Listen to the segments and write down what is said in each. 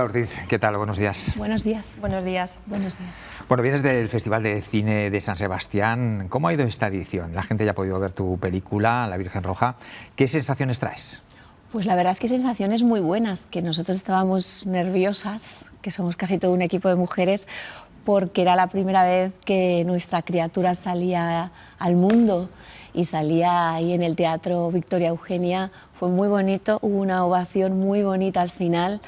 Ortiz, ¿qué tal? Buenos días. Buenos días. Buenos días. Buenos días. Bueno, vienes del Festival de Cine de San Sebastián. ¿Cómo ha ido esta edición? La gente ya ha podido ver tu película, La Virgen Roja. ¿Qué sensaciones traes? Pues la verdad es que sensaciones muy buenas, que nosotros estábamos nerviosas, que somos casi todo un equipo de mujeres, porque era la primera vez que nuestra criatura salía al mundo y salía ahí en el Teatro Victoria Eugenia. Fue muy bonito, hubo una ovación muy bonita al final.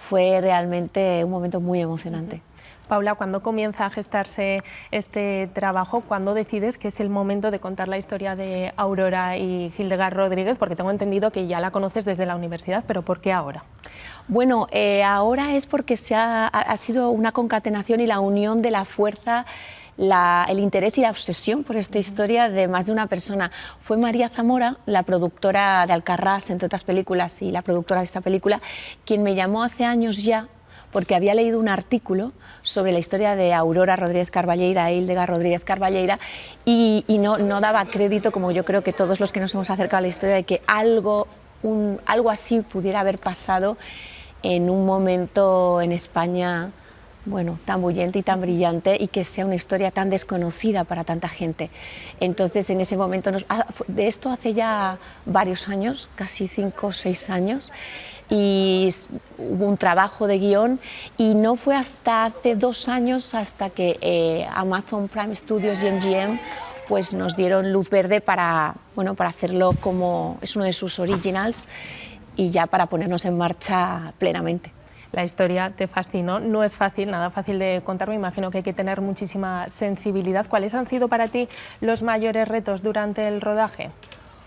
Fue realmente un momento muy emocionante. Paula, ¿cuándo comienza a gestarse este trabajo? ¿Cuándo decides que es el momento de contar la historia de Aurora y Hildegard Rodríguez? Porque tengo entendido que ya la conoces desde la universidad, pero ¿por qué ahora? Bueno, ahora es porque ha sido una concatenación y la unión de la fuerza, el interés y la obsesión por esta historia de más de una persona. Fue María Zamora, la productora de Alcarrás, entre otras películas, y la productora de esta película, quien me llamó hace años ya, porque había leído un artículo sobre la historia de Aurora Rodríguez Carballeira e Hildegard Rodríguez Carballeira y no daba crédito, como yo creo que todos los que nos hemos acercado a la historia, de que algo así pudiera haber pasado en un momento en España, bueno, tan bullente y tan brillante, y que sea una historia tan desconocida para tanta gente. Entonces, en ese momento, de esto hace ya varios años, casi 5 o 6 años, y hubo un trabajo de guión, y no fue hasta hace 2 años hasta que Amazon Prime Studios y MGM pues nos dieron luz verde para hacerlo como es uno de sus originals y ya para ponernos en marcha plenamente. La historia te fascinó, no es fácil, nada fácil de contar, me imagino que hay que tener muchísima sensibilidad. ¿Cuáles han sido para ti los mayores retos durante el rodaje?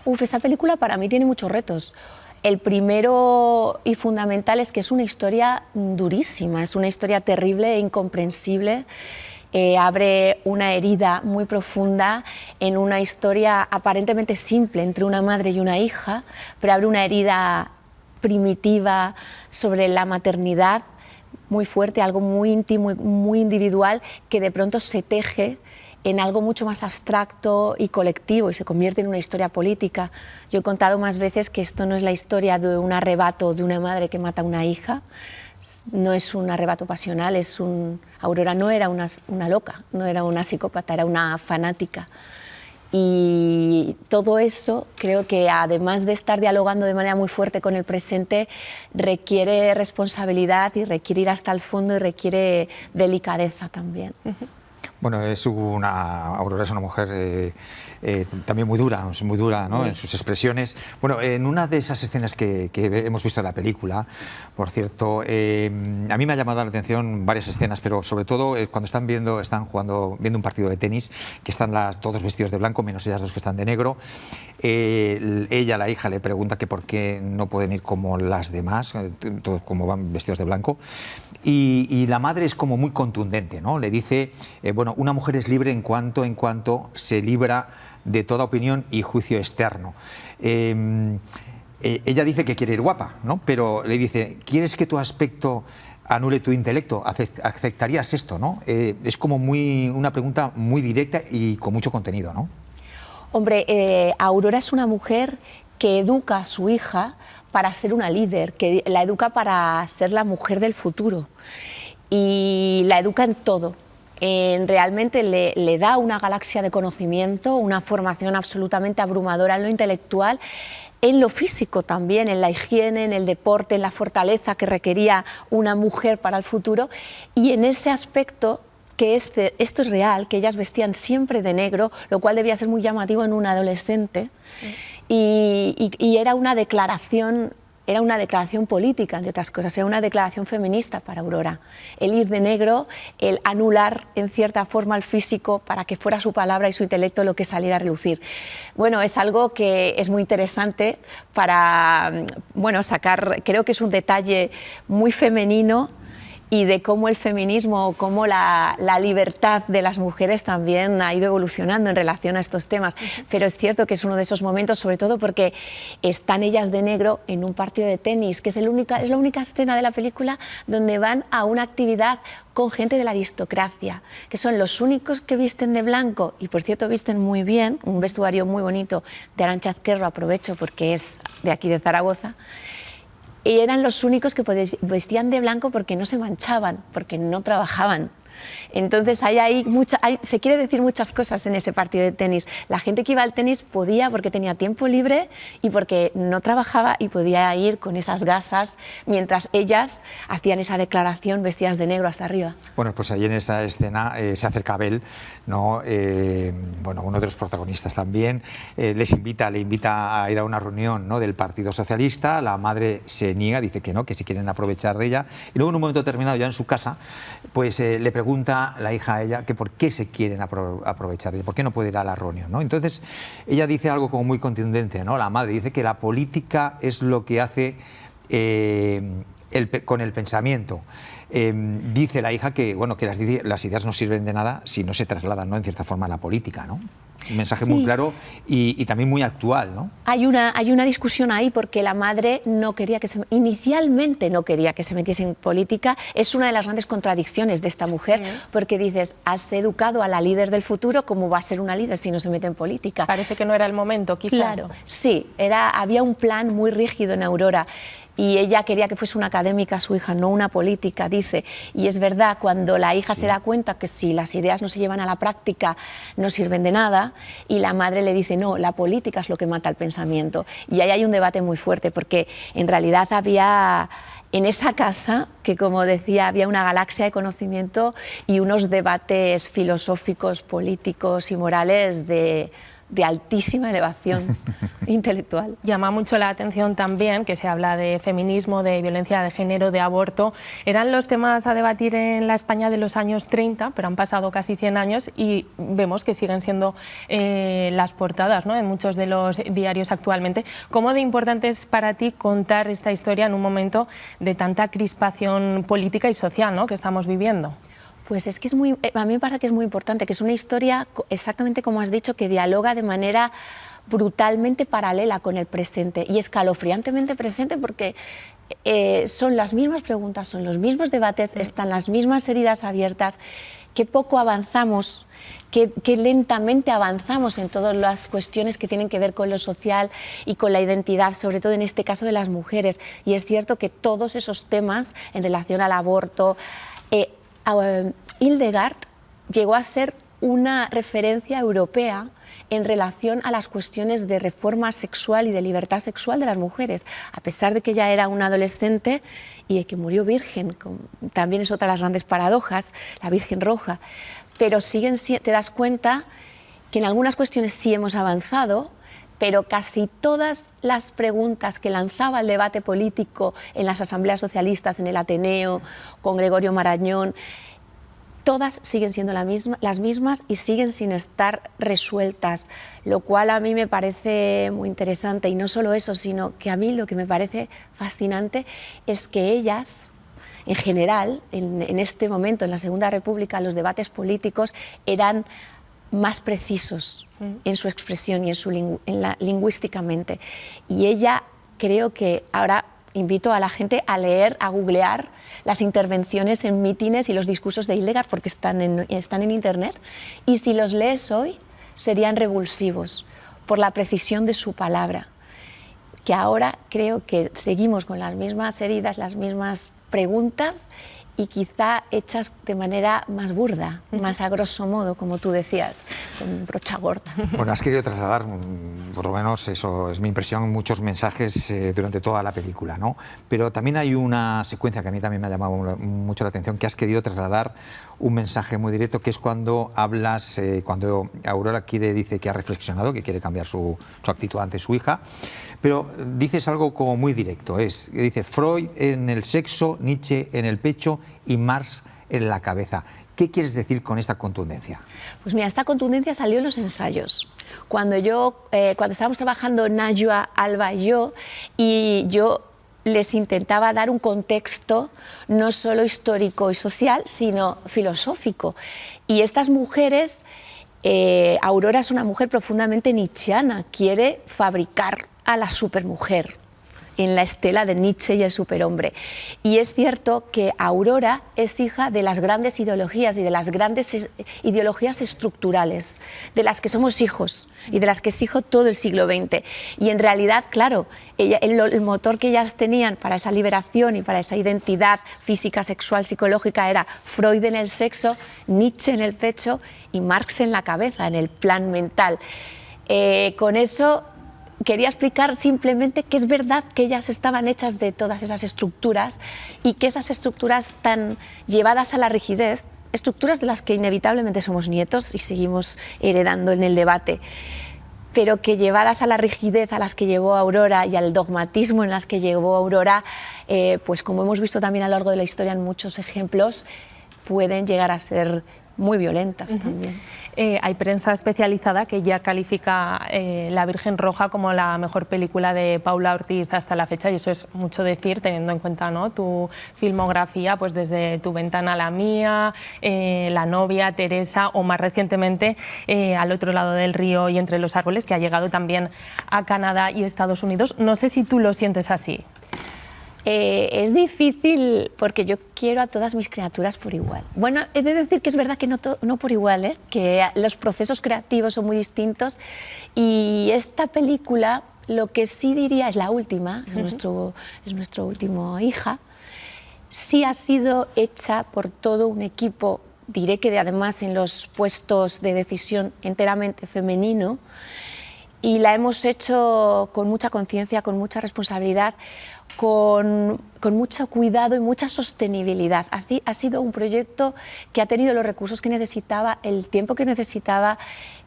Esta película para mí tiene muchos retos. El primero y fundamental es que es una historia durísima, es una historia terrible e incomprensible. Abre una herida muy profunda en una historia aparentemente simple entre una madre y una hija, pero abre una herida primitiva sobre la maternidad muy fuerte, algo muy íntimo y muy individual, que de pronto se teje en algo mucho más abstracto y colectivo y se convierte en una historia política. Yo he contado más veces que esto no es la historia de un arrebato de una madre que mata a una hija, no es un arrebato pasional, Aurora no era una loca, no era una psicópata, era una fanática. Y todo eso creo que, además de estar dialogando de manera muy fuerte con el presente, requiere responsabilidad y requiere ir hasta el fondo y requiere delicadeza también. Bueno, Aurora es una mujer también muy dura, ¿no? En sus expresiones. Bueno, en una de esas escenas que hemos visto en la película, por cierto, a mí me ha llamado la atención varias escenas, pero sobre todo cuando están viendo un partido de tenis, que están todos vestidos de blanco, menos ellas dos que están de negro. Ella, la hija, le pregunta que por qué no pueden ir como las demás, todos como van vestidos de blanco. Y la madre es como muy contundente, ¿no? Le dice, bueno, una mujer es libre en cuanto se libra de toda opinión y juicio externo. Ella dice que quiere ir guapa, ¿no? Pero le dice, ¿quieres que tu aspecto anule tu intelecto? ¿Aceptarías esto, no? Es como una pregunta muy directa y con mucho contenido, ¿no? Hombre, Aurora es una mujer que educa a su hija para ser una líder, que la educa para ser la mujer del futuro y la educa en todo. Realmente le da una galaxia de conocimiento, una formación absolutamente abrumadora en lo intelectual, en lo físico también, en la higiene, en el deporte, en la fortaleza que requería una mujer para el futuro, y en ese aspecto que esto es real, que ellas vestían siempre de negro, lo cual debía ser muy llamativo en un adolescente, y era una declaración política, entre otras cosas, era una declaración feminista para Aurora. El ir de negro, el anular en cierta forma el físico para que fuera su palabra y su intelecto lo que saliera a relucir. Bueno, es algo que es muy interesante para sacar, creo que es un detalle muy femenino, y de cómo el feminismo, cómo la libertad de las mujeres también ha ido evolucionando en relación a estos temas. Pero es cierto que es uno de esos momentos, sobre todo porque están ellas de negro en un partido de tenis, que es la única escena de la película donde van a una actividad con gente de la aristocracia, que son los únicos que visten de blanco, y por cierto visten muy bien, un vestuario muy bonito de Arantxa Ezquerro, aprovecho porque es de aquí de Zaragoza. y eran los únicos que vestían de blanco porque no se manchaban, porque no trabajaban. Entonces se quiere decir muchas cosas en ese partido de tenis. La gente que iba al tenis podía porque tenía tiempo libre y porque no trabajaba y podía ir con esas gasas mientras ellas hacían esa declaración vestidas de negro hasta arriba. Bueno, pues ahí en esa escena se acerca Abel, ¿no? Bueno, uno de los protagonistas también, le invita a ir a una reunión, ¿no?, del Partido Socialista. La madre se niega, dice que no, que si quieren aprovechar de ella. Y luego en un momento determinado, ya en su casa, pues le pregunta la hija a ella que por qué se quieren aprovechar de ella, por qué no puede ir a la reunión, ¿no? Entonces ella dice algo como muy contundente, ¿no? La madre dice que la política es lo que hace con el pensamiento. Dice la hija que, bueno, que las ideas no sirven de nada si no se trasladan, ¿no?, en cierta forma a la política, ¿no? Un mensaje muy claro y también muy actual, ¿no? Hay una discusión ahí porque la madre inicialmente no quería que se metiese en política. Es una de las grandes contradicciones de esta mujer, porque dices, has educado a la líder del futuro, ¿cómo va a ser una líder si no se mete en política? Parece que no era el momento, quizás. Claro, sí, había un plan muy rígido en Aurora. Y ella quería que fuese una académica su hija, no una política, dice. Y es verdad, cuando la hija se da cuenta que si las ideas no se llevan a la práctica no sirven de nada, y la madre le dice, no, la política es lo que mata el pensamiento. Y ahí hay un debate muy fuerte, porque en realidad había en esa casa, que como decía, había una galaxia de conocimiento y unos debates filosóficos, políticos y morales de altísima elevación intelectual. Llama mucho la atención también que se habla de feminismo, de violencia de género, de aborto. Eran los temas a debatir en la España de los años 30, pero han pasado casi 100 años y vemos que siguen siendo las portadas, ¿no?, en muchos de los diarios actualmente. ¿Cómo de importante es para ti contar esta historia en un momento de tanta crispación política y social, ¿no?, que estamos viviendo? Pues es que a mí me parece que es muy importante, que es una historia, exactamente como has dicho, que dialoga de manera brutalmente paralela con el presente y escalofriantemente presente, porque son las mismas preguntas, son los mismos debates, están las mismas heridas abiertas, que poco avanzamos, que lentamente avanzamos en todas las cuestiones que tienen que ver con lo social y con la identidad, sobre todo en este caso de las mujeres. Y es cierto que todos esos temas en relación al aborto, Hildegard llegó a ser una referencia europea en relación a las cuestiones de reforma sexual y de libertad sexual de las mujeres, a pesar de que ella era una adolescente y de que murió virgen, también es otra de las grandes paradojas, la Virgen Roja, pero te das cuenta que en algunas cuestiones sí hemos avanzado, pero casi todas las preguntas que lanzaba el debate político en las asambleas socialistas, en el Ateneo, con Gregorio Marañón, todas siguen siendo las mismas y siguen sin estar resueltas, lo cual a mí me parece muy interesante. Y no solo eso, sino que a mí lo que me parece fascinante es que ellas, en general, en este momento, en la Segunda República, los debates políticos eran más precisos en su expresión y lingüísticamente. Y ella, creo que ahora invito a la gente a leer, a googlear las intervenciones en mítines y los discursos de Hildegard, porque están en internet, y si los lees hoy serían revulsivos por la precisión de su palabra, que ahora creo que seguimos con las mismas heridas, las mismas preguntas, y quizá hechas de manera más burda, más a grosso modo, como tú decías, con brocha gorda. Bueno, has querido trasladar, por lo menos eso es mi impresión, muchos mensajes durante toda la película, ¿no? Pero también hay una secuencia que a mí también me ha llamado mucho la atención, que has querido trasladar un mensaje muy directo, que es cuando hablas, cuando Aurora dice que ha reflexionado, que quiere cambiar su actitud ante su hija, pero dices algo como muy directo, dice Freud en el sexo, Nietzsche en el pecho y Marx en la cabeza. ¿Qué quieres decir con esta contundencia? Pues mira, esta contundencia salió en los ensayos. Cuando estábamos trabajando Najwa, Alba y yo les intentaba dar un contexto no solo histórico y social, sino filosófico. Y estas mujeres, Aurora es una mujer profundamente nietzscheana, quiere fabricar a la supermujer. en la estela de Nietzsche y el superhombre. Y es cierto que Aurora es hija de las grandes ideologías y de las grandes ideologías estructurales, de las que somos hijos y de las que es hijo todo el siglo XX. Y en realidad, claro, el motor que ellas tenían para esa liberación y para esa identidad física, sexual, psicológica era Freud en el sexo, Nietzsche en el pecho y Marx en la cabeza, en el plan mental. Con eso quería explicar simplemente que es verdad que ellas estaban hechas de todas esas estructuras y que esas estructuras están llevadas a la rigidez, estructuras de las que inevitablemente somos nietos y seguimos heredando en el debate, pero que llevadas a la rigidez a las que llevó Aurora y al dogmatismo en las que llevó Aurora, pues como hemos visto también a lo largo de la historia en muchos ejemplos, pueden llegar a ser muy violentas también. Hay prensa especializada que ya califica La Virgen Roja como la mejor película de Paula Ortiz hasta la fecha, y eso es mucho decir teniendo en cuenta, ¿no?, tu filmografía, pues desde Tu ventana a la mía, La novia, Teresa, o más recientemente Al otro lado del río y Entre los árboles, que ha llegado también a Canadá y Estados Unidos. No sé si tú lo sientes así. Es difícil porque yo quiero a todas mis criaturas por igual. Bueno, he de decir que es verdad que no por igual, que los procesos creativos son muy distintos, y esta película, lo que sí diría, es la última, es nuestro último hija, sí ha sido hecha por todo un equipo, diré que además en los puestos de decisión enteramente femenino, y la hemos hecho con mucha conciencia, con mucha responsabilidad, con mucho cuidado y mucha sostenibilidad. Ha sido un proyecto que ha tenido los recursos que necesitaba, el tiempo que necesitaba.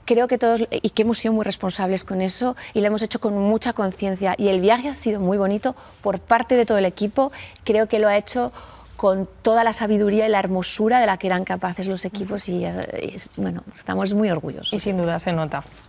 Creo que todos, y que hemos sido muy responsables con eso, y lo hemos hecho con mucha conciencia. Y el viaje ha sido muy bonito por parte de todo el equipo. Creo que lo ha hecho con toda la sabiduría y la hermosura de la que eran capaces los equipos, y bueno, estamos muy orgullosos. Y sin duda se nota.